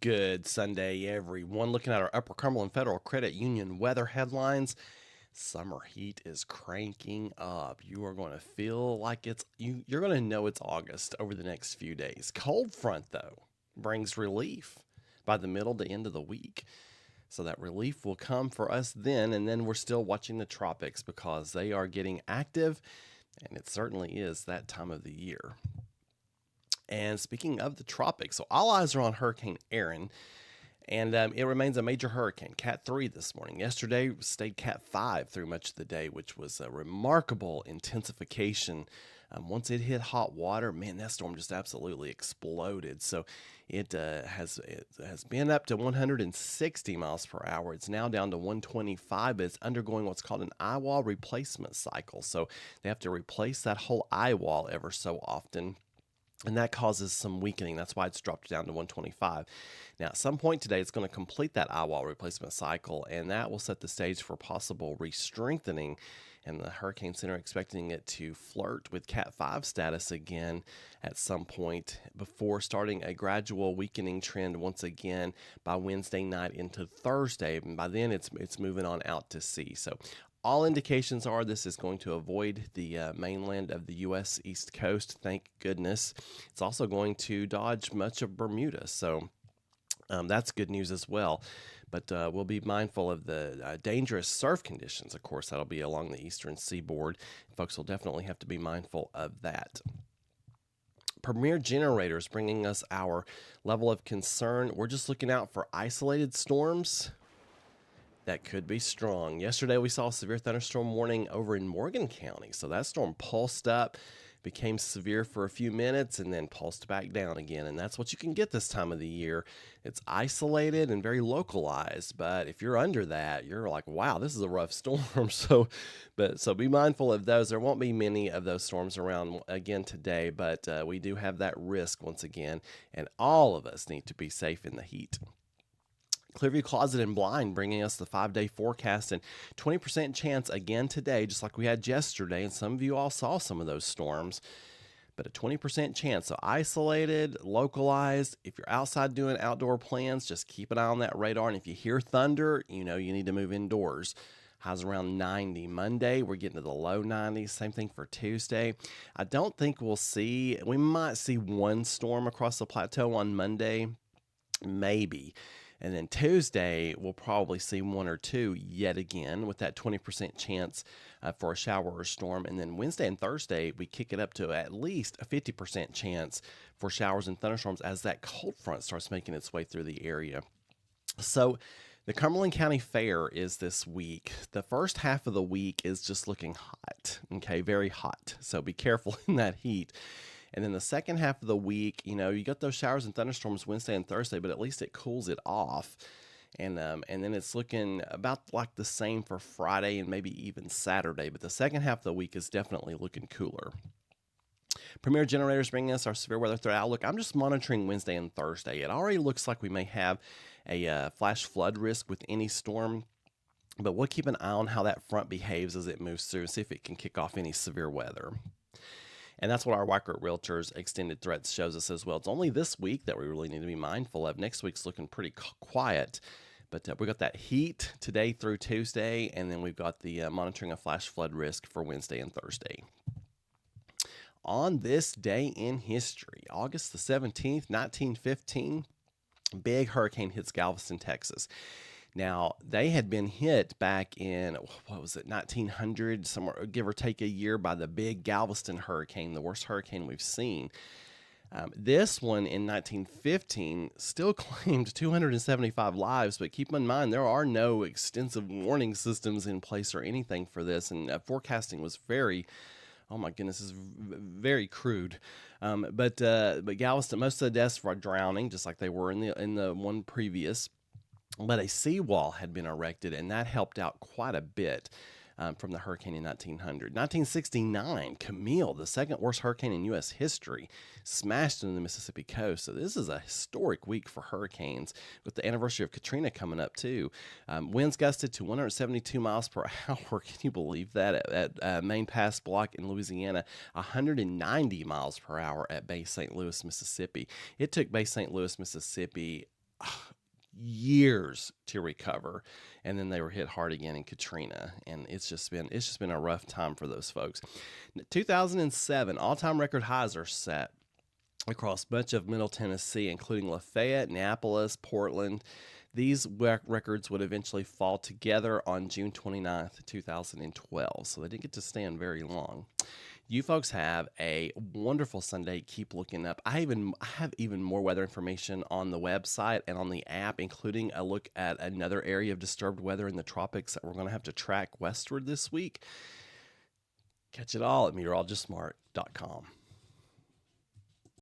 Good Sunday, everyone. Looking at our Upper Cumberland Federal Credit Union weather headlines. Summer heat is cranking up. You are going to feel like you're going to know it's August over the next few days. Cold front though brings relief by the middle to end of the week. So that relief will come for us then, and then we're still watching the tropics because they are getting active, and it certainly is that time of the year. And speaking of the tropics, so all eyes are on Hurricane Aaron, and it remains a major hurricane, Cat 3 this morning. Yesterday stayed Cat 5 through much of the day, which was a remarkable intensification. Once it hit hot water, man, that storm just absolutely exploded. So it has been up to 160 miles per hour. It's now down to 125, but it's undergoing what's called an eyewall replacement cycle. So they have to replace that whole eyewall ever so often, and that causes some weakening. That's why it's dropped down to 125. Now, at some point today, it's going to complete that eyewall replacement cycle, and that will set the stage for possible re-strengthening. And the Hurricane Center expecting it to flirt with Cat 5 status again at some point before starting a gradual weakening trend once again by Wednesday night into Thursday. And by then, it's moving on out to sea. So all indications are this is going to avoid the mainland of the U.S. East Coast, thank goodness. It's also going to dodge much of Bermuda, so that's good news as well. But we'll be mindful of the dangerous surf conditions, of course. That'll be along the eastern seaboard. Folks will definitely have to be mindful of that. Premier Generators bringing us our level of concern. We're just looking out for isolated storms that could be strong. Yesterday, we saw a severe thunderstorm warning over in Morgan County. So that storm pulsed up, became severe for a few minutes, and then pulsed back down again. And that's what you can get this time of the year. It's isolated and very localized. But if you're under that, you're like, wow, this is a rough storm. So be mindful of those. There won't be many of those storms around again today, but we do have that risk once again. And all of us need to be safe in the heat. Clearview Closet and Blind bringing us the 5-day forecast, and 20% chance again today, just like we had yesterday. And some of you all saw some of those storms, but a 20% chance. So isolated, localized. If you're outside doing outdoor plans, just keep an eye on that radar. And if you hear thunder, you know you need to move indoors. Highs around 90. Monday, we're getting to the low 90s. Same thing for Tuesday. I don't think we might see one storm across the plateau on Monday, maybe. And then Tuesday, we'll probably see one or two yet again with that 20% chance for a shower or storm. And then Wednesday and Thursday, we kick it up to at least a 50% chance for showers and thunderstorms as that cold front starts making its way through the area. So the Cumberland County Fair is this week. The first half of the week is just looking hot, okay, very hot. So be careful in that heat. And then the second half of the week, you got those showers and thunderstorms Wednesday and Thursday, but at least it cools it off. And then it's looking about like the same for Friday and maybe even Saturday. But the second half of the week is definitely looking cooler. Premier Generators bringing us our severe weather threat outlook. I'm just monitoring Wednesday and Thursday. It already looks like we may have a flash flood risk with any storm, but we'll keep an eye on how that front behaves as it moves through and see if it can kick off any severe weather. And that's what our Weikert Realtors extended threats shows us as well. It's only this week that we really need to be mindful of. Next week's looking pretty quiet, but we got that heat today through Tuesday, and then we've got the monitoring of flash flood risk for Wednesday and Thursday. On this day in history, August the 17th, 1915, big hurricane hits Galveston, Texas. Now, they had been hit back in, 1900, somewhere, give or take a year, by the big Galveston hurricane, the worst hurricane we've seen. This one in 1915 still claimed 275 lives, but keep in mind there are no extensive warning systems in place or anything for this, and forecasting was very, oh my goodness, this is very crude. But Galveston, most of the deaths were drowning, just like they were in the one previous. But a seawall had been erected, and that helped out quite a bit from the hurricane in 1900. 1969, Camille, the second worst hurricane in U.S. history, smashed into the Mississippi coast. So this is a historic week for hurricanes, with the anniversary of Katrina coming up too. Winds gusted to 172 miles per hour. Can you believe that? At Main Pass Block in Louisiana, 190 miles per hour at Bay St. Louis, Mississippi. It took Bay St. Louis, Mississippi years to recover, and then they were hit hard again in Katrina, and it's just been a rough time for those folks. 2007 all-time record highs are set across much of Middle Tennessee, including Lafayette, Annapolis, Portland. These records would eventually fall together on June 29th, 2012, so they didn't get to stand very long. You folks have a wonderful Sunday. Keep looking up. I have even more weather information on the website and on the app, including a look at another area of disturbed weather in the tropics that we're going to have to track westward this week. Catch it all at meteorologistsmart.com.